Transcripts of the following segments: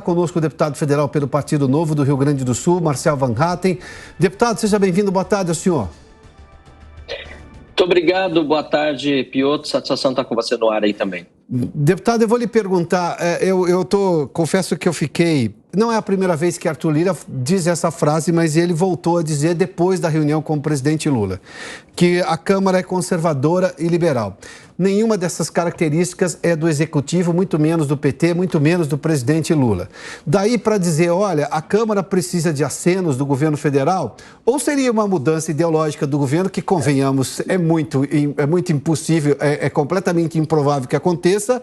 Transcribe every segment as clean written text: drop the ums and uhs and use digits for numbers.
Conosco o deputado federal pelo Partido Novo do Rio Grande do Sul, Marcel Van Hatten. Deputado, seja bem-vindo. Boa tarde ao senhor. Muito obrigado. Boa tarde, Piotr. Satisfação estar com você no ar aí também. Deputado, eu vou lhe perguntar, confesso que eu fiquei... Não é a primeira vez que Arthur Lira diz essa frase, mas ele voltou a dizer depois da reunião com o presidente Lula, que a Câmara é conservadora e liberal. Nenhuma dessas características é do Executivo, muito menos do PT, muito menos do presidente Lula. Daí para dizer, olha, a Câmara precisa de acenos do governo federal, ou seria uma mudança ideológica do governo que, convenhamos, é muito impossível, é completamente improvável que aconteça,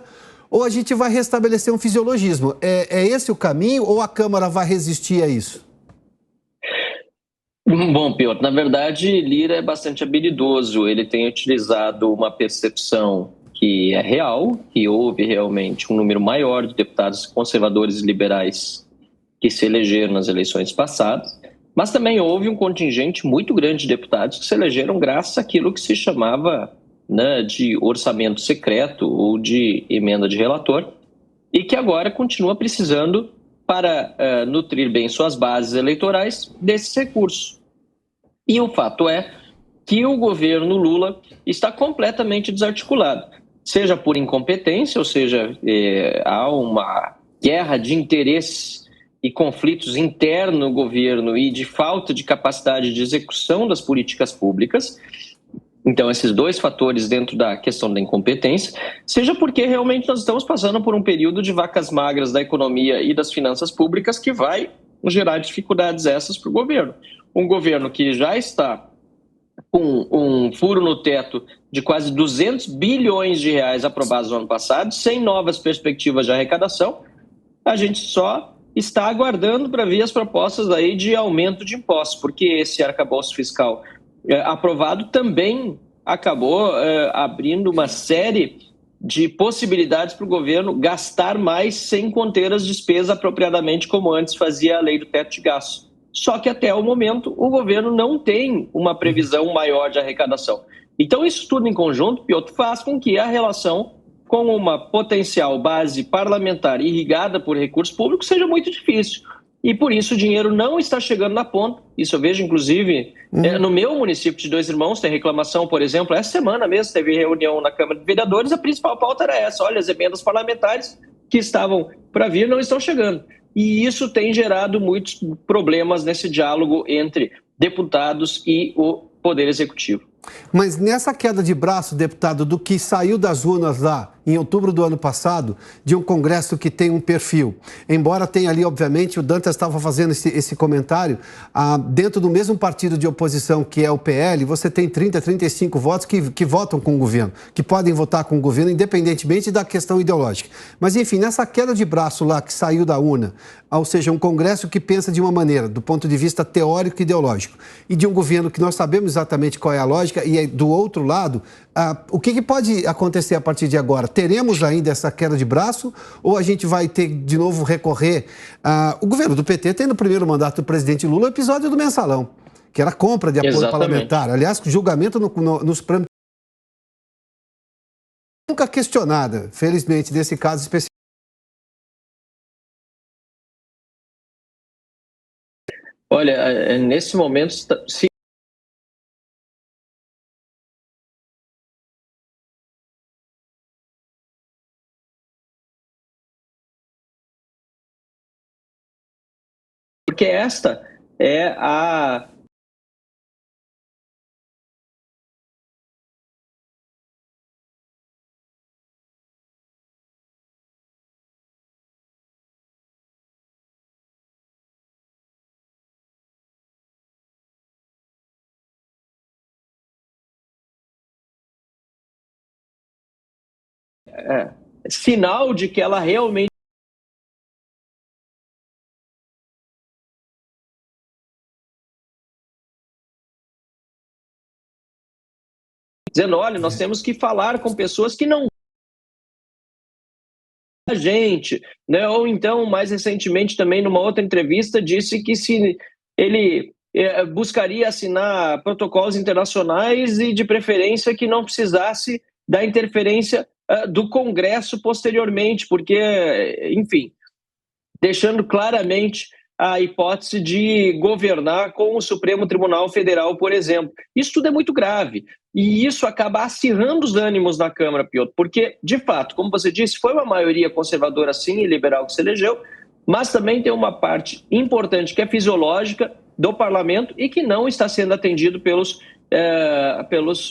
ou a gente vai restabelecer um fisiologismo? É esse o caminho ou a Câmara vai resistir a isso? Bom, Piotr, na verdade, Lira é bastante habilidoso. Ele tem utilizado uma percepção que é real, que houve realmente um número maior de deputados conservadores e liberais que se elegeram nas eleições passadas, mas também houve um contingente muito grande de deputados que se elegeram graças àquilo que se chamava de orçamento secreto ou de emenda de relator, e que agora continua precisando, para nutrir bem suas bases eleitorais, desses recursos. E o fato é que o governo Lula está completamente desarticulado, seja por incompetência, ou seja, há uma guerra de interesses e conflitos internos no governo e de falta de capacidade de execução das políticas públicas. Então, esses dois fatores dentro da questão da incompetência, seja porque realmente nós estamos passando por um período de vacas magras da economia e das finanças públicas que vai gerar dificuldades essas para o governo. Um governo que já está com um furo no teto de quase 200 bilhões de reais aprovados no ano passado, sem novas perspectivas de arrecadação, a gente só está aguardando para ver as propostas aí de aumento de impostos, porque esse arcabouço fiscal aprovado também acabou abrindo uma série de possibilidades para o governo gastar mais sem conter as despesas apropriadamente, como antes fazia a lei do teto de gastos. Só que até o momento o governo não tem uma previsão maior de arrecadação. Então isso tudo em conjunto, Piotr, faz com que a relação com uma potencial base parlamentar irrigada por recursos públicos seja muito difícil. E por isso o dinheiro não está chegando na ponta. Isso eu vejo, inclusive, no meu município de Dois Irmãos, tem reclamação, por exemplo, essa semana mesmo teve reunião na Câmara de Vereadores, a principal pauta era essa: olha, as emendas parlamentares que estavam para vir não estão chegando. E isso tem gerado muitos problemas nesse diálogo entre deputados e o Poder Executivo. Mas nessa queda de braço, deputado, do que saiu das urnas lá em outubro do ano passado, de um Congresso que tem um perfil, embora tenha ali, obviamente, o Dantas estava fazendo esse comentário, dentro do mesmo partido de oposição que é o PL, você tem 30, 35 votos que votam com o governo, que podem votar com o governo, independentemente da questão ideológica. Mas, enfim, nessa queda de braço lá que saiu da urna, ou seja, um Congresso que pensa de uma maneira, do ponto de vista teórico e ideológico, e de um governo que nós sabemos exatamente qual é a lógica, e do outro lado, o que pode acontecer a partir de agora? Teremos ainda essa queda de braço ou a gente vai ter de novo recorrer? O governo do PT tem no primeiro mandato do presidente Lula o episódio do mensalão, que era compra de apoio parlamentar. Aliás, julgamento no Supremo nunca questionada, felizmente, nesse caso específico. Olha, nesse momento, se porque esta é a sinal de que ela realmente dizendo, olha, nós temos que falar com pessoas que não a gente, né? Ou então, mais recentemente também, numa outra entrevista, disse que se ele buscaria assinar protocolos internacionais e de preferência que não precisasse da interferência do Congresso posteriormente, porque, enfim, deixando claramente a hipótese de governar com o Supremo Tribunal Federal, por exemplo. Isso tudo é muito grave. E isso acaba acirrando os ânimos na Câmara, Piotr, porque, de fato, como você disse, foi uma maioria conservadora, sim, e liberal que se elegeu, mas também tem uma parte importante que é fisiológica do parlamento e que não está sendo atendido pelos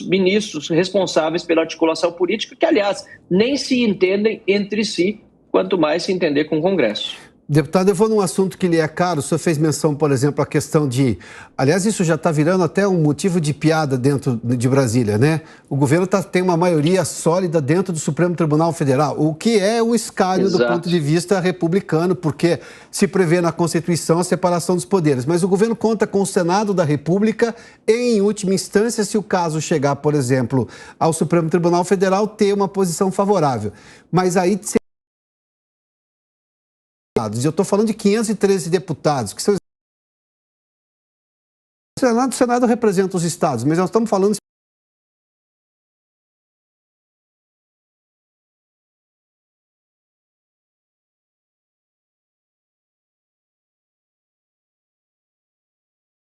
ministros responsáveis pela articulação política, que, aliás, nem se entendem entre si, quanto mais se entender com o Congresso. Deputado, eu vou num assunto que lhe é caro. O senhor fez menção, por exemplo, à questão de... Aliás, isso já está virando até um motivo de piada dentro de Brasília, né? O governo tem uma maioria sólida dentro do Supremo Tribunal Federal, o que é um escárnio do ponto de vista republicano, porque se prevê na Constituição a separação dos poderes. Mas o governo conta com o Senado da República e, em última instância, se o caso chegar, por exemplo, ao Supremo Tribunal Federal, ter uma posição favorável. Mas aí... E eu estou falando de 513 deputados, que são... O Senado representa os estados, mas nós estamos falando...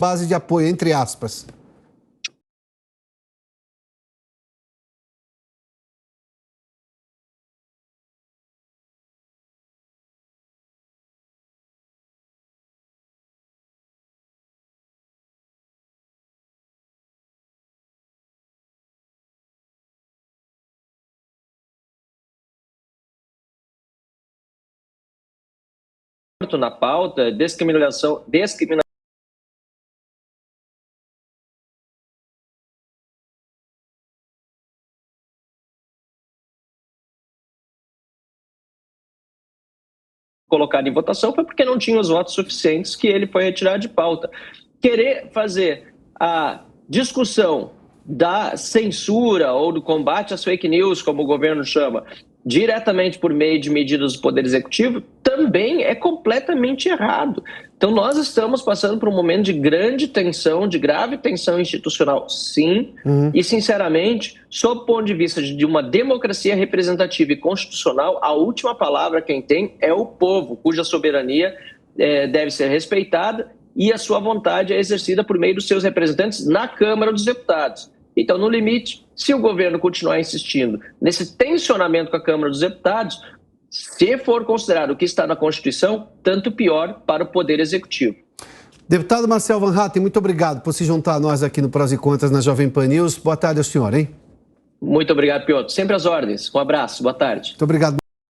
base de apoio, entre aspas. Na pauta, discriminação colocado em votação foi porque não tinha os votos suficientes que ele foi retirar de pauta. Querer fazer a discussão da censura ou do combate às fake news, como o governo chama, diretamente por meio de medidas do Poder Executivo, também é completamente errado. Então, nós estamos passando por um momento de grande tensão, de grave tensão institucional, sim, e, sinceramente, sob o ponto de vista de uma democracia representativa e constitucional, a última palavra quem tem é o povo, cuja soberania deve ser respeitada e a sua vontade é exercida por meio dos seus representantes na Câmara dos Deputados. Então, no limite, se o governo continuar insistindo nesse tensionamento com a Câmara dos Deputados, se for considerado o que está na Constituição, tanto pior para o Poder Executivo. Deputado Marcel Van Hatten, muito obrigado por se juntar a nós aqui no Prós e Contras na Jovem Pan News. Boa tarde ao senhor, hein? Muito obrigado, Piotr. Sempre às ordens. Um abraço. Boa tarde. Muito obrigado.